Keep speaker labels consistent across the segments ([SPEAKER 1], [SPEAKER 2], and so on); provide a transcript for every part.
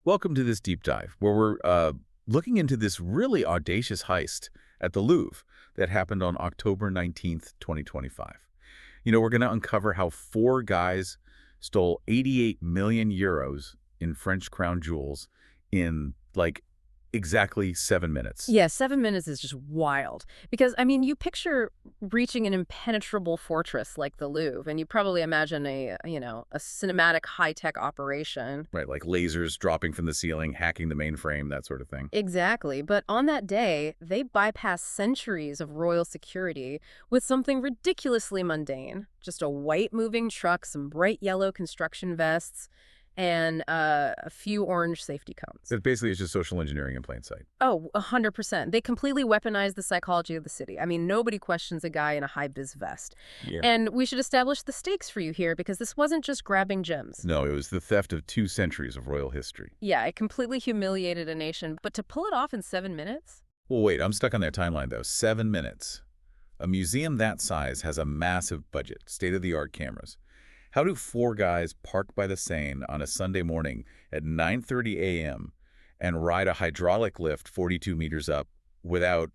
[SPEAKER 1] Welcome to this deep dive where we're looking into this really audacious heist at the Louvre that happened on October 19th, 2025. We're going to uncover how four guys stole 88 million euros in French crown jewels in exactly 7 minutes.
[SPEAKER 2] Yeah, 7 minutes is just wild. Because, I mean, you picture reaching an impenetrable fortress like the Louvre, and you probably imagine a cinematic high-tech operation.
[SPEAKER 1] Right, like lasers dropping from the ceiling, hacking the mainframe, that sort of thing.
[SPEAKER 2] Exactly. But on that day, they bypassed centuries of royal security with something ridiculously mundane. Just a white moving truck, some bright yellow construction vests, and a few orange safety cones.
[SPEAKER 1] It basically is just social engineering in plain sight.
[SPEAKER 2] Oh, 100%. They completely weaponized the psychology of the city. I mean, nobody questions a guy in a high-vis vest.
[SPEAKER 1] Yeah.
[SPEAKER 2] And we should establish the stakes for you here because this wasn't just grabbing gems.
[SPEAKER 1] No, it was the theft of 2 centuries of royal history.
[SPEAKER 2] Yeah, it completely humiliated a nation, but to pull it off in 7 minutes?
[SPEAKER 1] Well, wait, I'm stuck on their timeline, though. 7 minutes. A museum that size has a massive budget, state-of-the-art cameras. How do 4 guys park by the Seine on a Sunday morning at 9:30 a.m. and ride a hydraulic lift 42 meters up without,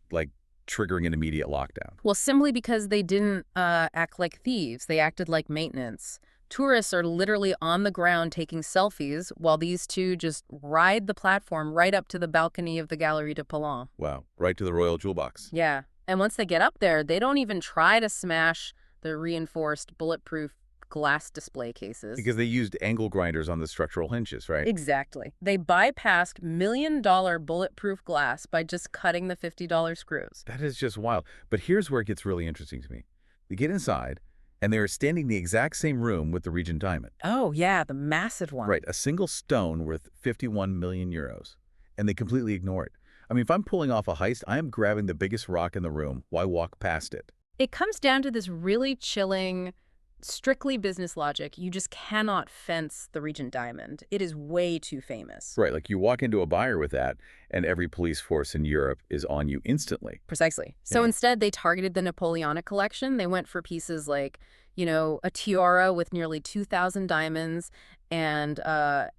[SPEAKER 1] triggering an immediate lockdown?
[SPEAKER 2] Well, simply because they didn't act like thieves. They acted like maintenance. Tourists are literally on the ground taking selfies while these two just ride the platform right up to the balcony of the Galerie de Palan.
[SPEAKER 1] Wow, right to the royal jewel box.
[SPEAKER 2] Yeah. And once they get up there, they don't even try to smash the reinforced bulletproof glass display cases.
[SPEAKER 1] Because they used angle grinders on the structural hinges, right?
[SPEAKER 2] Exactly. They bypassed million-dollar bulletproof glass by just cutting the $50 screws.
[SPEAKER 1] That is just wild. But here's where it gets really interesting to me. They get inside, and they are standing in the exact same room with the Regent Diamond.
[SPEAKER 2] Oh, yeah, the massive one.
[SPEAKER 1] Right, a single stone worth 51 million euros. And they completely ignore it. I mean, if I'm pulling off a heist, I am grabbing the biggest rock in the room. Why walk past it?
[SPEAKER 2] It comes down to this really chilling, strictly business logic. You just cannot fence the Regent Diamond. It is way too famous.
[SPEAKER 1] Right, like you walk into a buyer with that, and every police force in Europe is on you instantly.
[SPEAKER 2] Precisely. So
[SPEAKER 1] Yeah.
[SPEAKER 2] instead, they targeted the Napoleonic collection. They went for pieces like, a tiara with nearly 2,000 diamonds and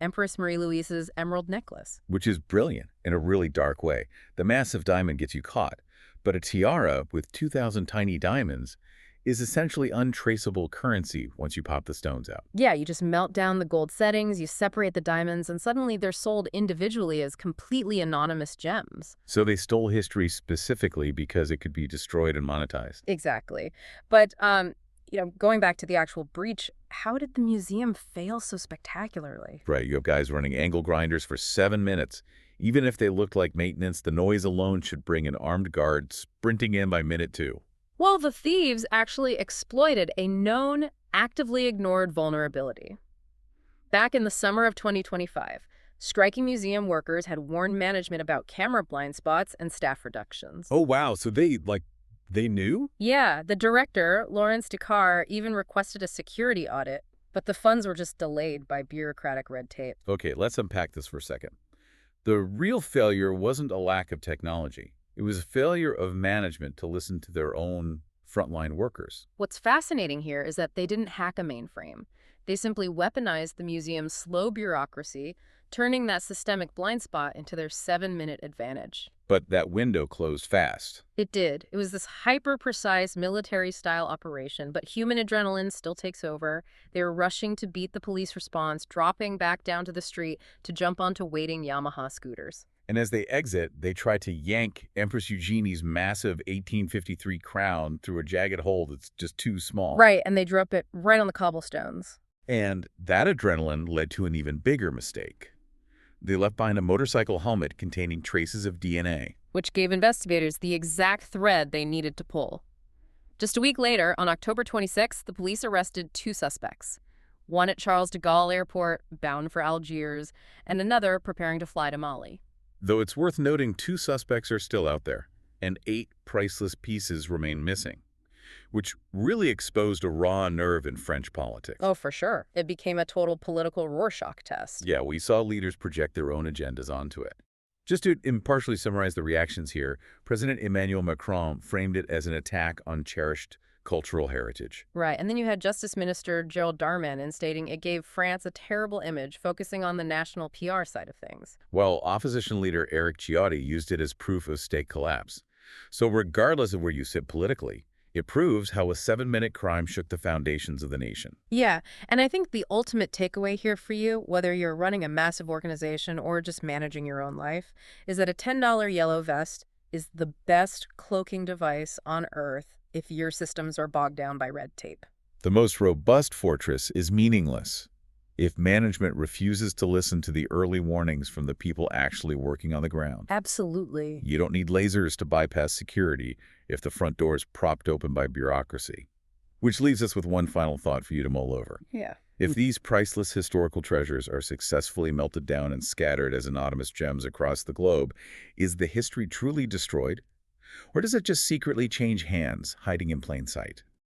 [SPEAKER 2] Empress Marie Louise's emerald necklace.
[SPEAKER 1] Which is brilliant in a really dark way. The massive diamond gets you caught, but a tiara with 2,000 tiny diamonds is essentially untraceable currency once you pop the stones out.
[SPEAKER 2] Yeah, you just melt down the gold settings, you separate the diamonds, and suddenly they're sold individually as completely anonymous gems.
[SPEAKER 1] So they stole history specifically because it could be destroyed and monetized.
[SPEAKER 2] Exactly. But, going back to the actual breach, how did the museum fail so spectacularly?
[SPEAKER 1] Right, you have guys running angle grinders for 7 minutes. Even if they looked like maintenance, the noise alone should bring an armed guard sprinting in by minute 2.
[SPEAKER 2] Well, the thieves actually exploited a known, actively ignored vulnerability. Back in the summer of 2025, striking museum workers had warned management about camera blind spots and staff reductions.
[SPEAKER 1] Oh, wow. So they knew?
[SPEAKER 2] Yeah, the director, Laurence Descartes, even requested a security audit, but the funds were just delayed by bureaucratic red tape.
[SPEAKER 1] Okay, let's unpack this for a second. The real failure wasn't a lack of technology. It was a failure of management to listen to their own frontline workers.
[SPEAKER 2] What's fascinating here is that they didn't hack a mainframe. They simply weaponized the museum's slow bureaucracy, turning that systemic blind spot into their 7-minute advantage.
[SPEAKER 1] But that window closed fast.
[SPEAKER 2] It did. It was this hyper-precise military-style operation, but human adrenaline still takes over. They were rushing to beat the police response, dropping back down to the street to jump onto waiting Yamaha scooters.
[SPEAKER 1] And as they exit, they try to yank Empress Eugenie's massive 1853 crown through a jagged hole that's just too small.
[SPEAKER 2] Right, and they drop it right on the cobblestones.
[SPEAKER 1] And that adrenaline led to an even bigger mistake. They left behind a motorcycle helmet containing traces of DNA.
[SPEAKER 2] Which gave investigators the exact thread they needed to pull. Just a week later, on October 26th, the police arrested 2 suspects. One at Charles de Gaulle Airport, bound for Algiers, and another preparing to fly to Mali.
[SPEAKER 1] Though it's worth noting 2 suspects are still out there, and 8 priceless pieces remain missing, which really exposed a raw nerve in French politics.
[SPEAKER 2] Oh, for sure. It became a total political Rorschach test.
[SPEAKER 1] Yeah, we saw leaders project their own agendas onto it. Just to impartially summarize the reactions here, President Emmanuel Macron framed it as an attack on cherished cultural heritage.
[SPEAKER 2] Right, and then you had Justice Minister Gerald Darmanin stating it gave France a terrible image, focusing on the national PR side of things.
[SPEAKER 1] While opposition leader Eric Ciotti used it as proof of state collapse. So regardless of where you sit politically, it proves how a 7-minute crime shook the foundations of the nation.
[SPEAKER 2] Yeah, and I think the ultimate takeaway here for you, whether you're running a massive organization or just managing your own life, is that a $10 yellow vest is the best cloaking device on earth if your systems are bogged down by red tape.
[SPEAKER 1] The most robust fortress is meaningless if management refuses to listen to the early warnings from the people actually working on the ground.
[SPEAKER 2] Absolutely.
[SPEAKER 1] You don't need lasers to bypass security if the front door is propped open by bureaucracy. Which leaves us with one final thought for you to mull over.
[SPEAKER 2] Yeah.
[SPEAKER 1] If these priceless historical treasures are successfully melted down and scattered as anonymous gems across the globe, is the history truly destroyed? Or does it just secretly change hands, hiding in plain sight?